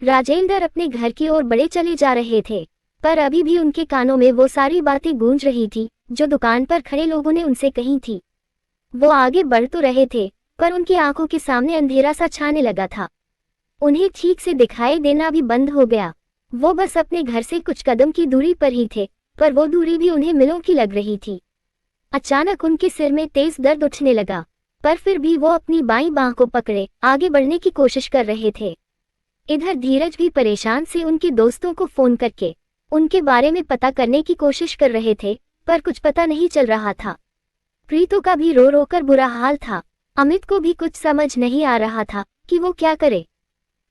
राजेंद्र अपने घर की ओर बड़े चले जा रहे थे, पर अभी भी उनके कानों में वो सारी बातें गूंज रही थी जो दुकान पर खड़े लोगों ने उनसे कही थी। वो आगे बढ़ तो रहे थे, पर उनकी आंखों के सामने अंधेरा सा छाने लगा था। उन्हें ठीक से दिखाई देना भी बंद हो गया। वो बस अपने घर से कुछ कदम की दूरी पर ही थे, पर वो दूरी भी उन्हें मीलों की लग रही थी। अचानक उनके सिर में तेज दर्द उठने लगा, पर फिर भी वो अपनी बाईं बांह को पकड़े आगे बढ़ने की कोशिश कर रहे थे। इधर धीरज भी परेशान से उनके दोस्तों को फोन करके उनके बारे में पता करने की कोशिश कर रहे थे, पर कुछ पता नहीं चल रहा था। प्रीतो का भी रो रो कर बुरा हाल था। अमित को भी कुछ समझ नहीं आ रहा था कि वो क्या करे,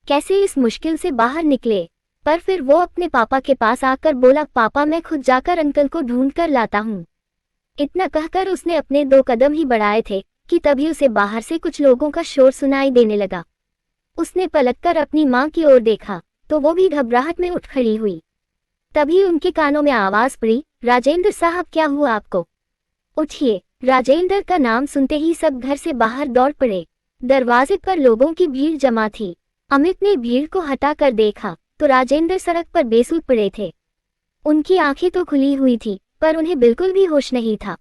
कैसे इस मुश्किल से बाहर निकले। पर फिर वो अपने पापा के पास आकर बोला, पापा मैं खुद जाकर अंकल को ढूंढ कर लाता हूँ। इतना कहकर उसने अपने 2 कदम ही बढ़ाए थे कि तभी उसे बाहर से कुछ लोगों का शोर सुनाई देने लगा। उसने पलटकर अपनी माँ की ओर देखा तो वो भी घबराहट में उठ खड़ी हुई। तभी उनके कानों में आवाज पड़ी, राजेंद्र साहब क्या हुआ आपको? उठिए। राजेंद्र का नाम सुनते ही सब घर से बाहर दौड़ पड़े। दरवाजे पर लोगों की भीड़ जमा थी। अमित ने भीड़ को हटाकर देखा तो राजेंद्र सड़क पर बेसुध पड़े थे। उनकी आंखें तो खुली हुई थी, पर उन्हें बिल्कुल भी होश नहीं था।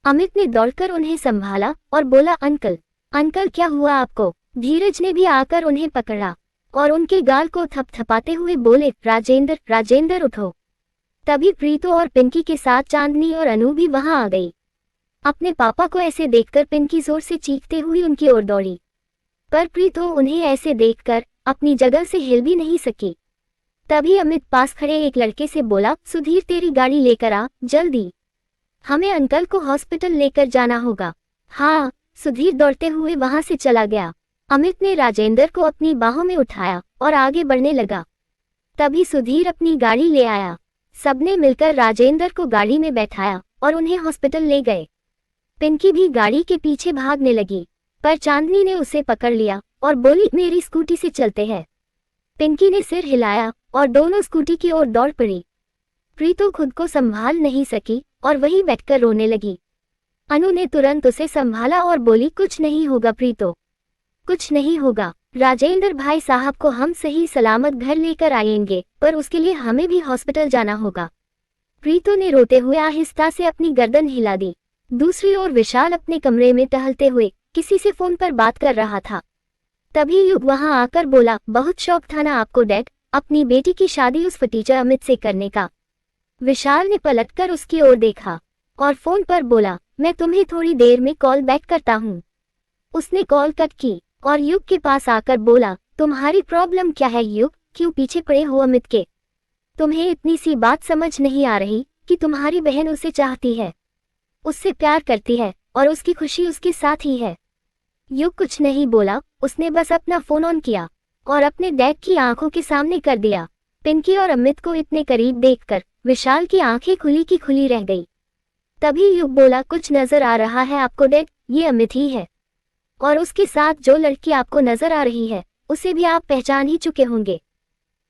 अमित ने दौड़कर उन्हें संभाला और बोला, अंकल अंकल क्या हुआ आपको? धीरज ने भी आकर उन्हें पकड़ा और उनके गाल को थपथपाते हुए बोले, राजेंद्र राजेंद्र उठो। तभी प्रीतो और पिंकी के साथ चांदनी और अनु भी वहां आ गई। अपने पापा को ऐसे देखकर पिंकी जोर से चीखते हुए उनकी ओर दौड़ी, पर प्रीतो उन्हें ऐसे देखकर अपनी जगह से हिल भी नहीं सकी। तभी अमित पास खड़े एक लड़के से बोला, सुधीर तेरी गाड़ी लेकर आ जल्दी, हमें अंकल को हॉस्पिटल लेकर जाना होगा। हाँ, सुधीर दौड़ते हुए वहां से चला गया। अमित ने राजेंद्र को अपनी बाहों में उठाया और आगे बढ़ने लगा। तभी सुधीर अपनी गाड़ी ले आया। सबने मिलकर राजेंद्र को गाड़ी में बैठाया और उन्हें हॉस्पिटल ले गए। पिंकी भी गाड़ी के पीछे भागने लगी, पर चांदनी ने उसे पकड़ लिया और बोली, मेरी स्कूटी से चलते हैं। पिंकी ने सिर हिलाया और दोनों स्कूटी की ओर दौड़ पड़ी। प्रीतो खुद को संभाल नहीं सकी और वहीं बैठकर रोने लगी। अनु ने तुरंत उसे संभाला और बोली, कुछ नहीं होगा प्रीतो, कुछ नहीं होगा। राजेंद्र भाई साहब को हम सही सलामत घर लेकर आएंगे, पर उसके लिए हमें भी हॉस्पिटल जाना होगा। प्रीतो ने रोते हुए आहिस्ता से अपनी गर्दन हिला दी। दूसरी ओर विशाल अपने कमरे में टहलते हुए किसी से फोन पर बात कर रहा था। तभी युग वहां आकर बोला, बहुत शौक था ना आपको डैड, अपनी बेटी की शादी उस फटीचर अमित से करने का। विशाल ने पलटकर उसकी ओर देखा और फोन पर बोला, मैं तुम्हें थोड़ी देर में कॉल बैक करता हूँ। उसने कॉल कट की और युग के पास आकर बोला, तुम्हारी प्रॉब्लम क्या है युग, क्यों पीछे पड़े हो अमित के? तुम्हें इतनी सी बात समझ नहीं आ रही कि तुम्हारी बहन उसे चाहती है, उससे प्यार करती है और उसकी खुशी उसके साथ ही है। युग कुछ नहीं बोला, उसने बस अपना फोन ऑन किया और अपने डैड की आंखों के सामने कर दिया। पिंकी और अमित को इतने करीब देखकर विशाल की आंखें खुली की खुली रह गई। तभी युग बोला, कुछ नजर आ रहा है आपको डैड? ये अमित ही है, और उसके साथ जो लड़की आपको नजर आ रही है उसे भी आप पहचान ही चुके होंगे।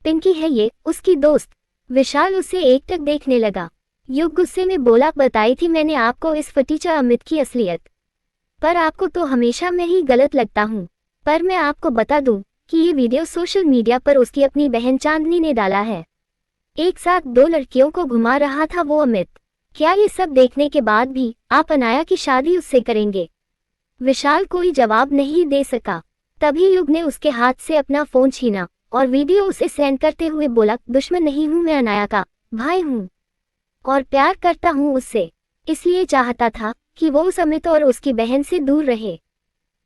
पिंकी है ये उसकी दोस्त। विशाल उसे एकटक देखने लगा। युग गुस्से में बोला, बताई थी मैंने आपको इस फटीचा अमित की असलियत, पर आपको तो हमेशा मैं ही गलत लगता हूँ। पर मैं आपको बता दूं कि ये वीडियो सोशल मीडिया पर उसकी अपनी बहन चांदनी ने डाला है। एक साथ 2 लड़कियों को घुमा रहा था वो अमित। क्या ये सब देखने के बाद भी आप अनाया की शादी उससे करेंगे? विशाल कोई जवाब नहीं दे सका। तभी युग ने उसके हाथ से अपना फोन छीना और वीडियो उसे सेंड करते हुए बोला, दुश्मन नहीं हूं मैं अनाया का, भाई हूं और प्यार करता हूं उससे। इसलिए चाहता था कि वो उस अमित और उसकी बहन से दूर रहे,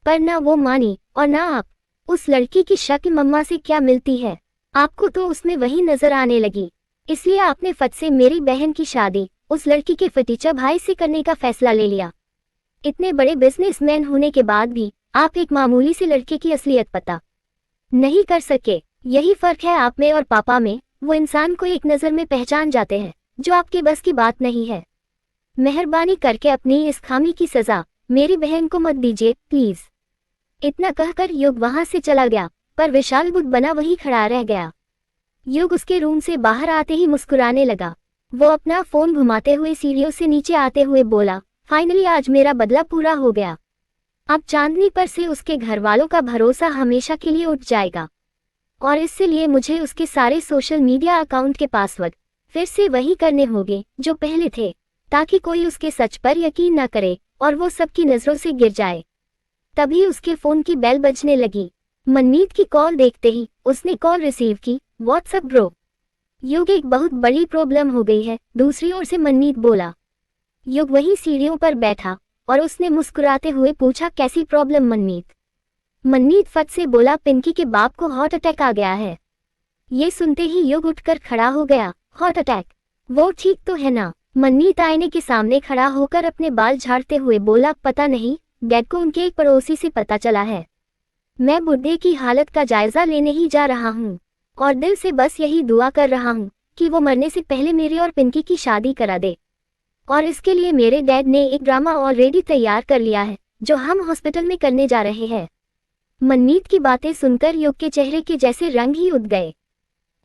पर ना वो मानी और ना आप। उस लड़की की शक्ल मम्मा से क्या मिलती है, आपको तो उसमें वही नजर आने लगी। इसलिए आपने फट से मेरी बहन की शादी उस लड़की के फटीचा भाई से करने का फैसला ले लिया। इतने बड़े बिजनेसमैन होने के बाद भी आप एक मामूली से लड़के की असलियत पता नहीं कर सके। यही फर्क है आप में और पापा में। वो इंसान को एक नज़र में पहचान जाते हैं जो आपके बस की बात नहीं है। मेहरबानी करके अपनी इस खामी की सजा मेरी बहन को मत दीजिए प्लीज। इतना कहकर युग वहां से चला गया, पर विशाल बुत बना वही खड़ा रह गया। युग उसके रूम से बाहर आते ही मुस्कुराने लगा। वो अपना फोन घुमाते हुए सीढ़ियों से नीचे आते हुए बोला, फाइनली आज मेरा बदला पूरा हो गया। अब चांदनी पर से उसके घर वालों का भरोसा हमेशा के लिए उठ जाएगा। और इससे लिए मुझे उसके सारे सोशल मीडिया अकाउंट के पासवर्ड फिर से वही करने होंगे जो पहले थे, ताकि कोई उसके सच पर यकीन न करे और वो सबकी नज़रों से गिर जाए। तभी उसके फ़ोन की बेल बजने लगी। मनमीत की कॉल देखते ही उसने कॉल रिसीव की। व्हाट्सअप ब्रो, युग, एक बहुत बड़ी प्रॉब्लम हो गई है, दूसरी ओर से मनमीत बोला। युग वहीं सीढ़ियों पर बैठा और उसने मुस्कुराते हुए पूछा, कैसी प्रॉब्लम मनमीत? मनमीत फट से बोला, पिंकी के बाप को हार्ट अटैक आ गया है। ये सुनते ही युग उठकर खड़ा हो गया। Heart attack? वो ठीक तो है ना? मनमीत आईने के सामने खड़ा होकर अपने बाल झाड़ते हुए बोला, पता नहीं, डैड को उनके एक पड़ोसी से पता चला है। मैं बुड्ढे की हालत का जायजा लेने ही जा रहा हूँ और दिल से बस यही दुआ कर रहा हूँ कि वो मरने से पहले मेरी और पिंकी की शादी करा दे। और इसके लिए मेरे डैड ने एक ड्रामा ऑलरेडी तैयार कर लिया है जो हम हॉस्पिटल में करने जा रहे हैं। मनमीत की बातें सुनकर युग के चेहरे के जैसे रंग ही उड़ गए।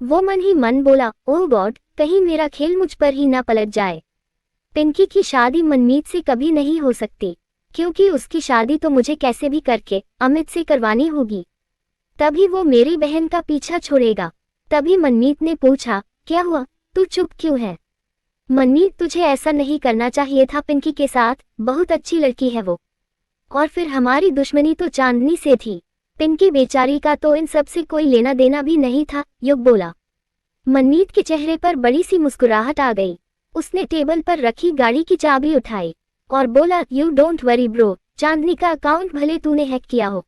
वो मन ही मन बोला, ओह गॉड, कहीं मेरा खेल मुझ पर ही ना पलट जाए। पिंकी की शादी मनमीत से कभी नहीं हो सकती, क्योंकि उसकी शादी तो मुझे कैसे भी करके अमित से करवानी होगी, तभी वो मेरी बहन का पीछा छोड़ेगा। तभी मनमीत ने पूछा, क्या हुआ, तू चुप क्यों है? मनमीत, तुझे ऐसा नहीं करना चाहिए था पिंकी के साथ, बहुत अच्छी लड़की है वो। और फिर हमारी दुश्मनी तो चांदनी से थी, पिंकी बेचारी का तो इन सब से कोई लेना देना भी नहीं था, युग बोला। मनमीत के चेहरे पर बड़ी सी मुस्कुराहट आ गई। उसने टेबल पर रखी गाड़ी की चाबी उठाई और बोला, यू डोंट वरी ब्रो, चांदनी का अकाउंट भले तूने हैक किया हो,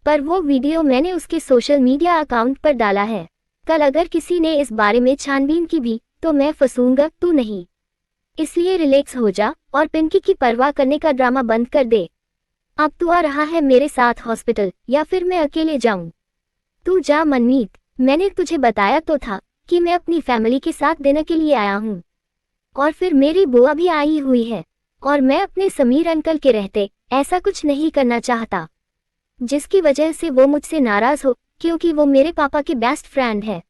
पर वो वीडियो मैंने उसके सोशल मीडिया अकाउंट पर डाला है। कल अगर किसी ने इस बारे में छानबीन की भी तो मैं फंसूंगा, तू नहीं। इसलिए रिलैक्स हो जा और पिंकी की परवाह करने का ड्रामा बंद कर दे। अब तू आ रहा है मेरे साथ हॉस्पिटल या फिर मैं अकेले जाऊं? तू जा मनमीत, मैंने तुझे बताया तो था कि मैं अपनी फैमिली के साथ डिनर के लिए आया हूं। और फिर मेरी बुआ भी आई हुई है और मैं अपने समीर अंकल के रहते ऐसा कुछ नहीं करना चाहता जिसकी वजह से वो मुझसे नाराज हो, क्योंकि वो मेरे पापा के बेस्ट फ्रेंड है।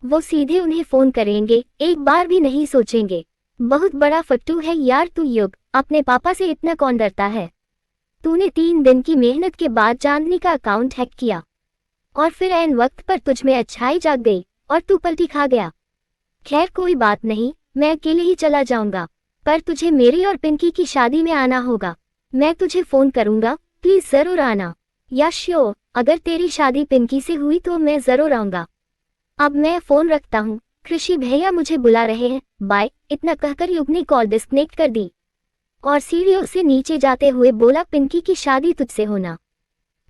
वो सीधे उन्हें फोन करेंगे, एक बार भी नहीं सोचेंगे। बहुत बड़ा फट्टू है यार तू युग, अपने पापा से इतना कौन डरता है? तूने 3 दिन की मेहनत के बाद चांदनी का अकाउंट हैक किया और फिर ऐन वक्त पर तुझ में अच्छाई जाग गई और तू पलटी खा गया। खैर कोई बात नहीं, मैं अकेले ही चला जाऊंगा, पर तुझे मेरी और पिंकी की शादी में आना होगा। मैं तुझे फोन करूंगा, प्लीज जरूर आना। या श्योर, अगर तेरी शादी पिंकी से हुई तो मैं जरूर आऊंगा। अब मैं फोन रखता हूँ, कृषि भैया मुझे बुला रहे हैं, बाय। इतना कहकर युग ने कॉल डिस्कनेक्ट कर दी और सीढ़ियों से नीचे जाते हुए बोला, पिंकी की शादी तुझसे होना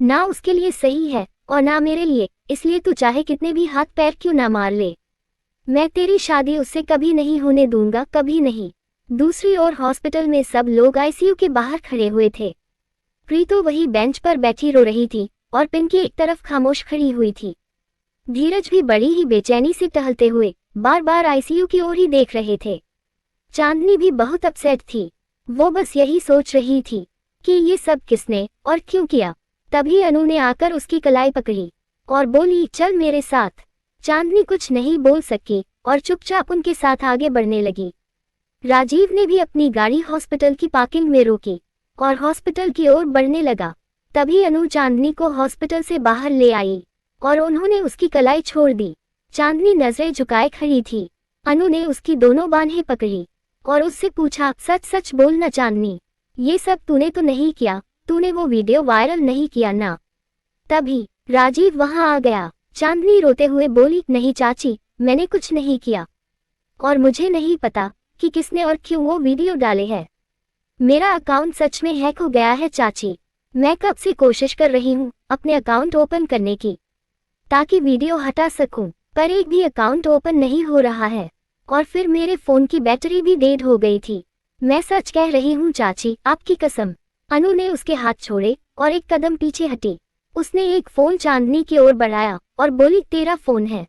ना उसके लिए सही है और ना मेरे लिए, इसलिए तू चाहे कितने भी हाथ पैर क्यों ना मार ले, मैं तेरी शादी उससे कभी नहीं होने दूंगा, कभी नहीं। दूसरी ओर हॉस्पिटल में सब लोग आईसीयू के बाहर खड़े हुए थे। प्रीतो वही बेंच पर बैठी रो रही थी और पिंकी एक तरफ खामोश खड़ी हुई थी। धीरज भी बड़ी ही बेचैनी से टहलते हुए बार बार आईसीयू की ओर ही देख रहे थे। चांदनी भी बहुत अपसेट थी, वो बस यही सोच रही थी कि ये सब किसने और क्यों किया। तभी अनु ने आकर उसकी कलाई पकड़ी और बोली, चल मेरे साथ। चांदनी कुछ नहीं बोल सकी और चुपचाप उनके साथ आगे बढ़ने लगी। राजीव ने भी अपनी गाड़ी हॉस्पिटल की पार्किंग में रोकी और हॉस्पिटल की ओर बढ़ने लगा। तभी अनु चांदनी को हॉस्पिटल से बाहर ले आई और उन्होंने उसकी कलाई छोड़ दी। चांदनी नजरें झुकाए खड़ी थी। अनु ने उसकी दोनों बाहें पकड़ी और उससे पूछा, सच सच बोलना चांदनी, ये सब तूने तो नहीं किया, तूने वो वीडियो वायरल नहीं किया ना? तभी राजीव वहां आ गया। चांदनी रोते हुए बोली, नहीं चाची, मैंने कुछ नहीं किया और मुझे नहीं पता कि किसने और क्यों वो वीडियो डाले हैं। मेरा अकाउंट सच में हैक हो गया है चाची। मैं कब से कोशिश कर रही हूँ अपने अकाउंट ओपन करने की ताकि वीडियो हटा सकूं, पर एक भी अकाउंट ओपन नहीं हो रहा है और फिर मेरे फोन की बैटरी भी डेड हो गई थी। मैं सच कह रही हूँ चाची, आपकी कसम। अनु ने उसके हाथ छोड़े और एक कदम पीछे हटी। उसने एक फोन चांदनी की ओर बढ़ाया और बोली, तेरा फोन है,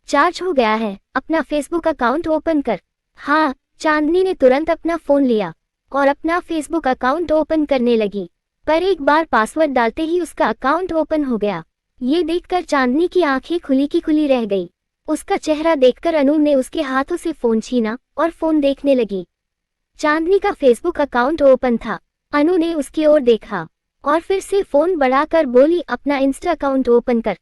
चार्ज हो गया है, अपना फेसबुक अकाउंट ओपन कर। हाँ, चांदनी ने तुरंत अपना फोन लिया और अपना फेसबुक अकाउंट ओपन करने लगी, पर एक बार पासवर्ड डालते ही उसका अकाउंट ओपन हो गया। ये देखकर चांदनी की आंखें खुली की खुली रह गई। उसका चेहरा देखकर अनु ने उसके हाथों से फोन छीना और फोन देखने लगी। चांदनी का फेसबुक अकाउंट ओपन था। अनु ने उसकी ओर देखा और फिर से फोन बढ़ाकर बोली, अपना इंस्टा अकाउंट ओपन कर।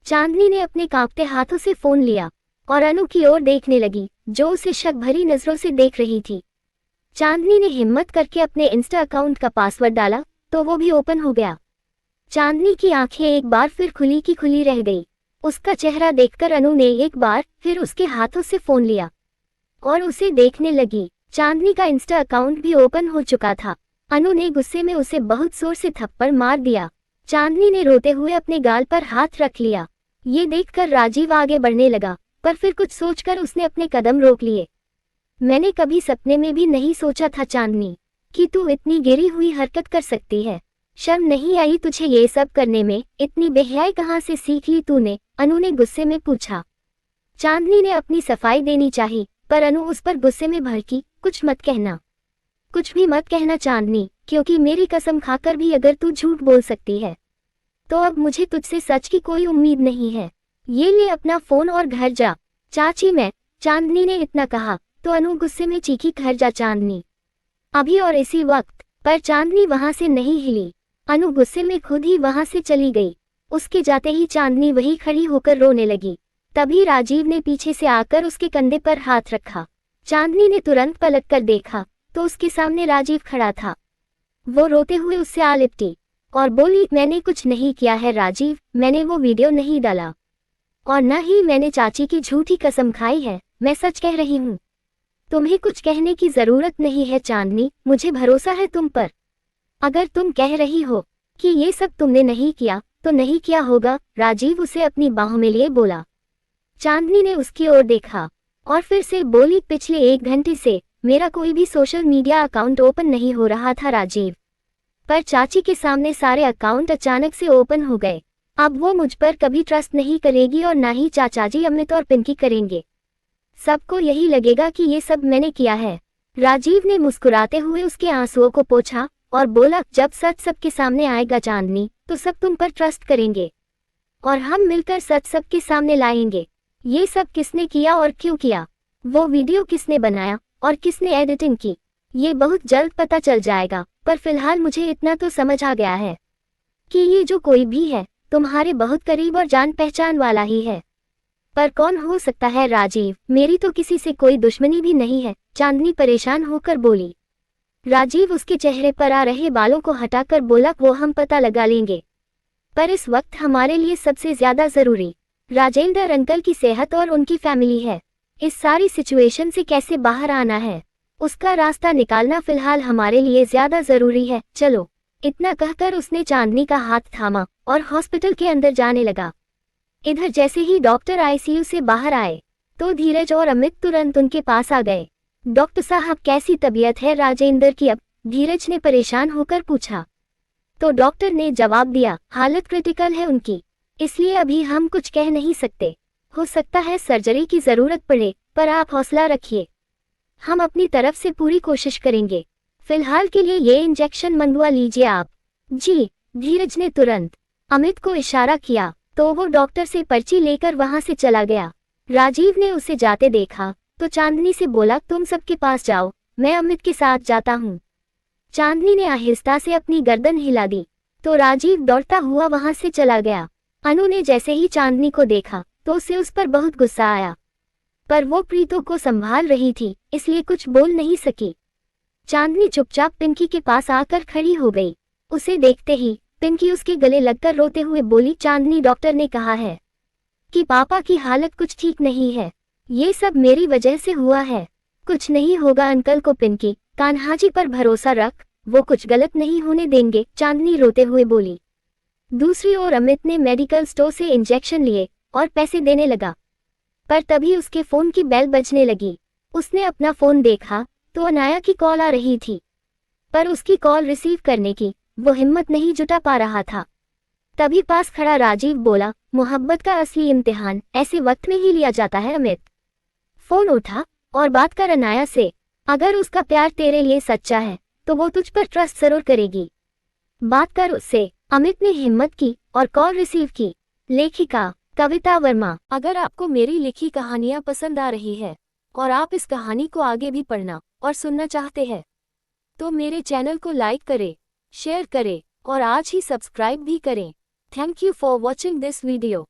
चांदनी ने अपने कांपते हाथों से फोन लिया और अनु की ओर देखने लगी, जो उसे शक भरी नजरों से देख रही थी। चांदनी ने हिम्मत करके अपने इंस्टा अकाउंट का पासवर्ड डाला तो वो भी ओपन हो गया। चांदनी की आंखें एक बार फिर खुली की खुली रह गई। उसका चेहरा देखकर अनु ने एक बार फिर उसके हाथों से फोन लिया और उसे देखने लगी। चांदनी का इंस्टा अकाउंट भी ओपन हो चुका था। अनु ने गुस्से में उसे बहुत जोर से थप्पड़ मार दिया। चांदनी ने रोते हुए अपने गाल पर हाथ रख लिया। ये देखकर राजीव आगे बढ़ने लगा, पर फिर कुछ सोचकर उसने अपने कदम रोक लिए। मैंने कभी सपने में भी नहीं सोचा था चांदनी कि तू इतनी गिरी हुई हरकत कर सकती है। शर्म नहीं आई तुझे ये सब करने में? इतनी बेहयाई कहाँ से सीख ली तूने? अनु ने गुस्से में पूछा। चांदनी ने अपनी सफाई देनी चाही, पर अनु उस पर गुस्से में भड़की। कुछ मत कहना, कुछ भी मत कहना चांदनी, क्योंकि मेरी कसम खाकर भी अगर तू झूठ बोल सकती है तो अब मुझे तुझसे सच की कोई उम्मीद नहीं है। ये ले अपना फोन और घर जा। चाची मैं। चांदनी ने इतना कहा तो अनु गुस्से में चीखी, घर जा चांदनी अभी और इसी वक्त। पर चांदनी वहां से नहीं हिली। अनु गुस्से में खुद ही वहां से चली गई। उसके जाते ही चांदनी वहीं खड़ी होकर रोने लगी। तभी राजीव ने पीछे से आकर उसके कंधे पर हाथ रखा। चांदनी ने तुरंत पलटकर देखा तो उसके सामने राजीव खड़ा था। वो रोते हुए उससे आ लिपटी और बोली, मैंने कुछ नहीं किया है राजीव, मैंने वो वीडियो नहीं डाला और न ही मैंने चाची की झूठी कसम खाई है। मैं सच कह रही हूँ। तुम्हें कुछ कहने की जरूरत नहीं है चांदनी, मुझे भरोसा है तुम पर। अगर तुम कह रही हो कि ये सब तुमने नहीं किया तो नहीं किया होगा। राजीव उसे अपनी बाहों में लिए बोला। चांदनी ने उसकी ओर देखा और फिर से बोली, पिछले 1 घंटे से मेरा कोई भी सोशल मीडिया अकाउंट ओपन नहीं हो रहा था राजीव, पर चाची के सामने सारे अकाउंट अचानक से ओपन हो गए। अब वो मुझ पर कभी ट्रस्ट नहीं करेगी और ना ही चाचाजी अमित और पिंकी करेंगे। सबको यही लगेगा कि ये सब मैंने किया है। राजीव ने मुस्कुराते हुए उसके आंसुओं को पोंछा और बोला, जब सच सबके सामने आएगा चांदनी तो सब तुम पर ट्रस्ट करेंगे और हम मिलकर सच सबके सामने लाएंगे। ये सब किसने किया और क्यों किया, वो वीडियो किसने बनाया और किसने एडिटिंग की, ये बहुत जल्द पता चल जाएगा। पर फिलहाल मुझे इतना तो समझ आ गया है कि ये जो कोई भी है तुम्हारे बहुत करीब और जान पहचान वाला ही है। पर कौन हो सकता है राजीव? मेरी तो किसी से कोई दुश्मनी भी नहीं है, चांदनी परेशान होकर बोली। राजीव उसके चेहरे पर आ रहे बालों को हटाकर बोला, वो हम पता लगा लेंगे, पर इस वक्त हमारे लिए सबसे ज्यादा जरूरी राजेंद्र अंकल की सेहत और उनकी फैमिली है। इस सारी सिचुएशन से कैसे बाहर आना है, उसका रास्ता निकालना फिलहाल हमारे लिए ज्यादा जरूरी है। चलो। इतना कहकर उसने चांदनी का हाथ थामा और हॉस्पिटल के अंदर जाने लगा। इधर जैसे ही डॉक्टर आईसीयू से बाहर आए तो धीरज और अमित तुरंत उनके पास आ गए। डॉक्टर साहब कैसी तबीयत है राजेंद्र की अब? धीरज ने परेशान होकर पूछा। तो डॉक्टर ने जवाब दिया, हालत क्रिटिकल है उनकी, इसलिए अभी हम कुछ कह नहीं सकते। हो सकता है सर्जरी की जरूरत पड़े, पर आप हौसला रखिए, हम अपनी तरफ से पूरी कोशिश करेंगे। फिलहाल के लिए ये इंजेक्शन मंगवा लीजिए आप। जी। धीरज ने तुरंत अमित को इशारा किया तो वो डॉक्टर से पर्ची लेकर वहां से चला गया। राजीव ने उसे जाते देखा तो चांदनी से बोला, तुम सबके पास जाओ, मैं अमित के साथ जाता हूँ। चांदनी ने आहिस्ता से अपनी गर्दन हिला दी तो राजीव दौड़ता हुआ वहां से चला गया। अनु ने जैसे ही चांदनी को देखा तो उसे उस पर बहुत गुस्सा आया, पर वो प्रीतो को संभाल रही थी इसलिए कुछ बोल नहीं सकी। चांदनी चुपचाप पिंकी के पास आकर खड़ी हो गई। उसे देखते ही पिंकी उसके गले लगकर रोते हुए बोली, चांदनी डॉक्टर ने कहा है कि पापा की हालत कुछ ठीक नहीं है, ये सब मेरी वजह से हुआ है। कुछ नहीं होगा अंकल को। पिंकी, कान्हाजी पर भरोसा रख, वो कुछ गलत नहीं होने देंगे, चांदनी रोते हुए बोली। दूसरी ओर अमित ने मेडिकल स्टोर से इंजेक्शन लिए और पैसे देने लगा, पर तभी उसके फोन की बेल बजने लगी। उसने अपना फोन देखा तो अनाया की कॉल आ रही थी, पर उसकी कॉल रिसीव करने की वो हिम्मत नहीं जुटा पा रहा था। तभी पास खड़ा राजीव बोला, मोहब्बत का असली इम्तिहान ऐसे वक्त में ही लिया जाता है अमित। फोन उठा और बात कर अनाया से, अगर उसका प्यार तेरे लिए सच्चा है तो वो तुझ पर ट्रस्ट जरूर करेगी, बात कर उससे। अमित ने हिम्मत की और कॉल रिसीव की। लेखिका कविता वर्मा। अगर आपको मेरी लिखी कहानियां पसंद आ रही है और आप इस कहानी को आगे भी पढ़ना और सुनना चाहते हैं तो मेरे चैनल को लाइक करें, शेयर करें और आज ही सब्सक्राइब भी करें। Thank you for watching this video.